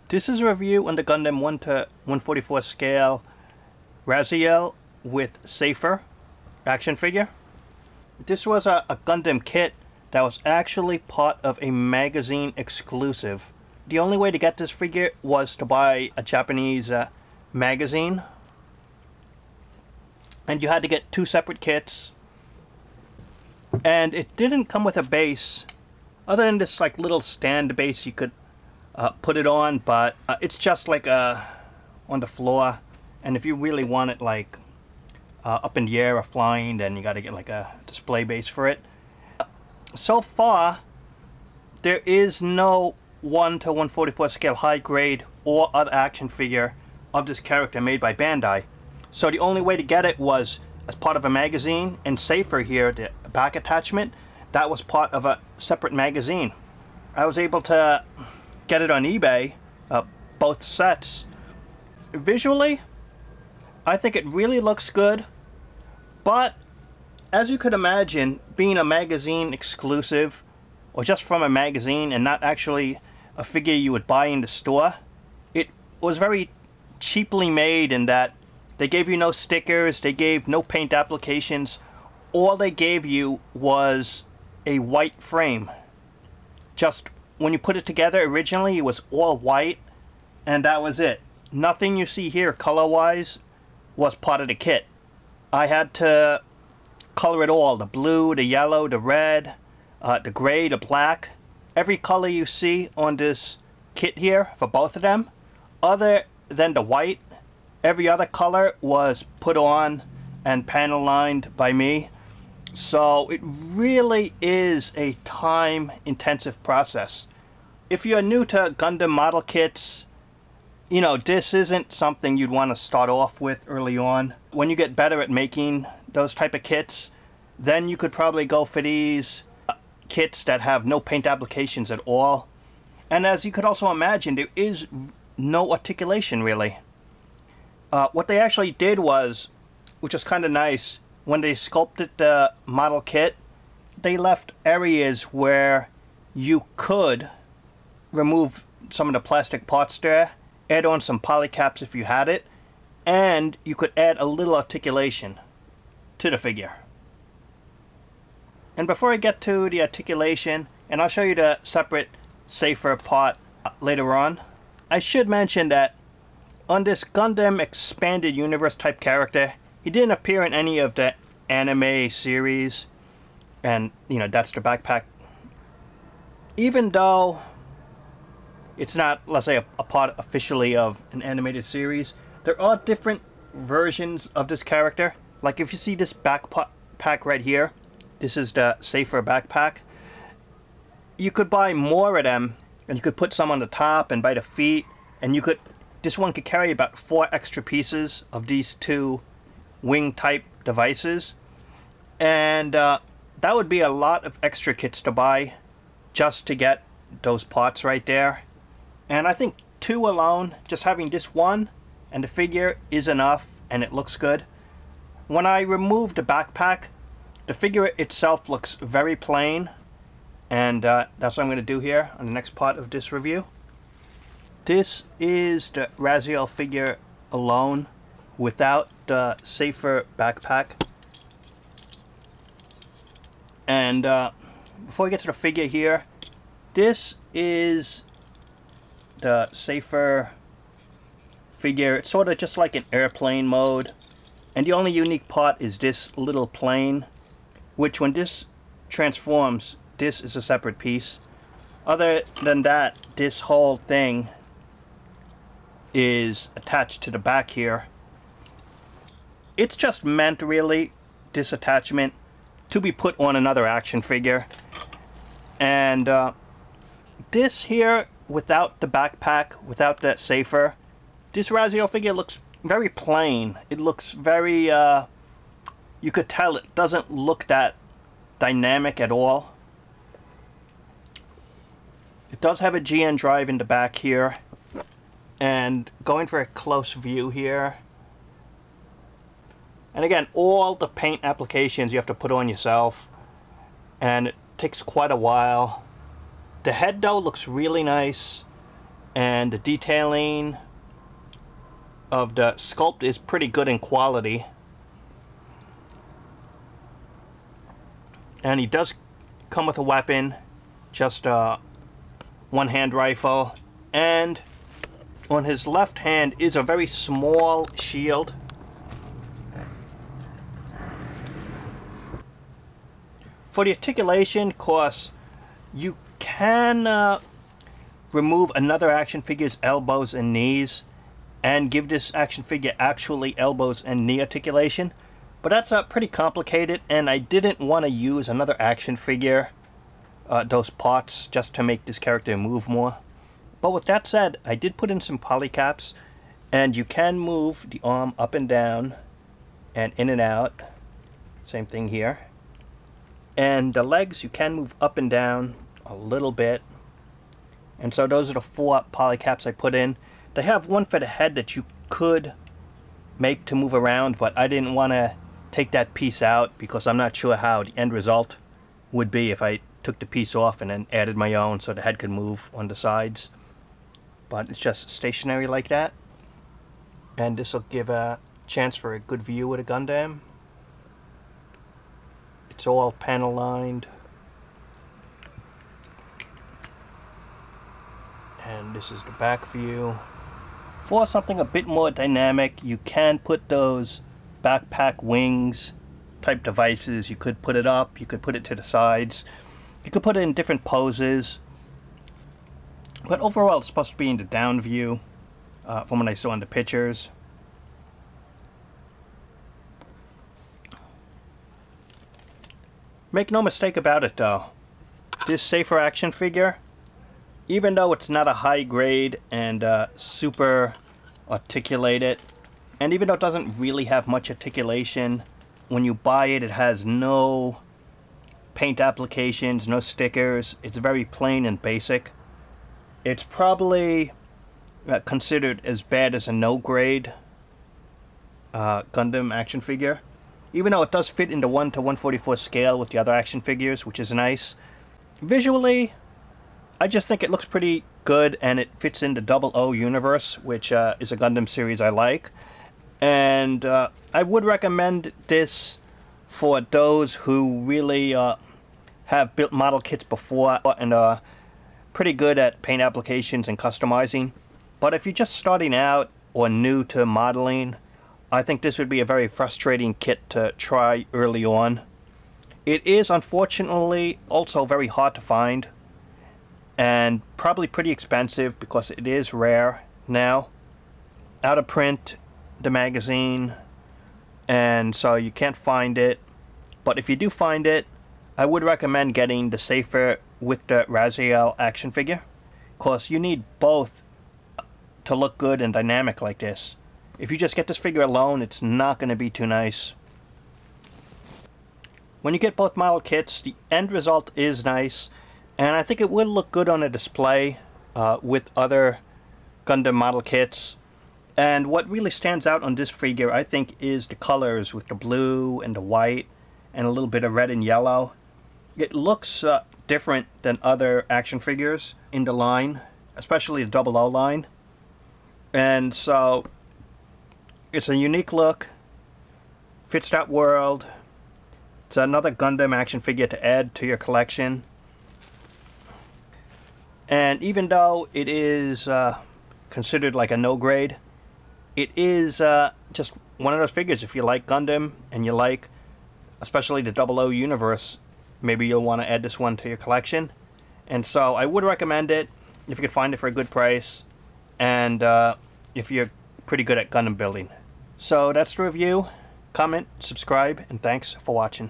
This is a review on the Gundam 1 to 144 scale Rasiel with Sefer action figure. This was a Gundam kit that was actually part of a magazine exclusive. The only way to get this figure was to buy a Japanese magazine, and you had to get two separate kits, and it didn't come with a base other than this like little stand base you could put it on, but it's just like on the floor, and if you really want it like up in the air or flying, then you got to get like a display base for it. So far there is no 1 to 144 scale high grade or other action figure of this character made by Bandai, so the only way to get it was as part of a magazine. And Sefer here, the back attachment, that was part of a separate magazine. I was able to get it on eBay, both sets. Visually, I think it really looks good, but as you could imagine, being a magazine exclusive, or just from a magazine and not actually a figure you would buy in the store, it was very cheaply made in that they gave you no stickers, they gave no paint applications. All they gave you was a white frame. Just when you put it together originally, it was all white, and that was it. Nothing you see here color-wise was part of the kit. I had to color it all: the blue, the yellow, the red, the gray, the black. Every color you see on this kit here for both of them, other than the white, every other color was put on and panel lined by me. So it really is a time-intensive process. If you're new to Gundam model kits, you know, this isn't something you'd want to start off with early on. When you get better at making those type of kits, then you could probably go for these kits that have no paint applications at all. And as you could also imagine, there is no articulation really. What they actually did was, which is kind of nice, when they sculpted the model kit, they left areas where you could remove some of the plastic parts there, add on some polycaps if you had it, and you could add a little articulation to the figure. And before I get to the articulation, and I'll show you the separate Sefer part later on, I should mention that on this Gundam expanded universe type character, he didn't appear in any of the anime series, and you know, that's the backpack. Even though it's not, let's say, a part officially of an animated series, there are different versions of this character. Like if you see this backpack right here, this is the Sefer backpack. You could buy more of them, and you could put some on the top and by the feet, and you could, this one could carry about 4 extra pieces of these two wing type devices, and that would be a lot of extra kits to buy just to get those parts right there. And I think 2 alone, just having this one and the figure, is enough, and it looks good. When I remove the backpack, the figure itself looks very plain, and that's what I'm going to do here on the next part of this review. This is the Rasiel figure alone, without the Sefer backpack. And before we get to the figure here, this is the Sefer figure. It's sort of just like an airplane mode, and the only unique part is this little plane, which when this transforms, this is a separate piece. Other than that, this whole thing is attached to the back here. It's just meant really, this attachment, to be put on another action figure. And this here, without the backpack, without that Sefer, this Rasiel figure looks very plain. It looks very, you could tell it doesn't look that dynamic at all. It does have a GN drive in the back here. And going for a close view here, and again, all the paint applications you have to put on yourself, and it takes quite a while. The head though looks really nice. and the detailing of the sculpt is pretty good in quality. And he does come with a weapon, just a one-hand rifle, and on his left hand is a very small shield. For the articulation, of course, you can remove another action figure's elbows and knees and give this action figure actually elbows and knee articulation, but that's pretty complicated, and I didn't want to use another action figure, those parts, just to make this character move more. But with that said, I did put in some polycaps, and you can move the arm up and down and in and out. Same thing here. And the legs you can move up and down a little bit. And so those are the 4 polycaps I put in. They have one for the head that you could make to move around, but I didn't want to take that piece out because I'm not sure how the end result would be if I took the piece off and then added my own so the head could move on the sides. But it's just stationary like that. And this will give a chance for a good view of the Gundam. It's all panel lined. And this is the back view. For something a bit more dynamic, you can put those backpack wings type devices. You could put it up, you could put it to the sides, you could put it in different poses. But overall it's supposed to be in the down view from what I saw in the pictures. Make no mistake about it though, this Sefer action figure, even though it's not a high grade and super articulated, and even though it doesn't really have much articulation, when you buy it, it has no paint applications, no stickers. It's very plain and basic. It's probably considered as bad as a no grade Gundam action figure, even though it does fit in the 1:144 scale with the other action figures, which is nice. Visually, I just think it looks pretty good, and it fits in the 00 universe, which is a Gundam series I like. And I would recommend this for those who really have built model kits before and are pretty good at paint applications and customizing. But if you're just starting out or new to modeling, I think this would be a very frustrating kit to try early on. It is unfortunately also very hard to find, and probably pretty expensive because it is rare now. Out of print, the magazine, and so you can't find it. But if you do find it, I would recommend getting the Sefer with the Rasiel action figure, because you need both to look good and dynamic like this. If you just get this figure alone, it's not going to be too nice. When you get both model kits, the end result is nice, and I think it will look good on a display with other Gundam model kits. And what really stands out on this figure, I think, is the colors with the blue and the white and a little bit of red and yellow. It looks different than other action figures in the line, especially the 00 line. And so it's a unique look, fits that world. It's another Gundam action figure to add to your collection. And even though it is considered like a no grade, it is just one of those figures. If you like Gundam and you like especially the 00 universe, maybe you'll want to add this one to your collection. And so I would recommend it if you could find it for a good price, and if you're pretty good at Gundam building. So that's the review. Comment, subscribe, and thanks for watching.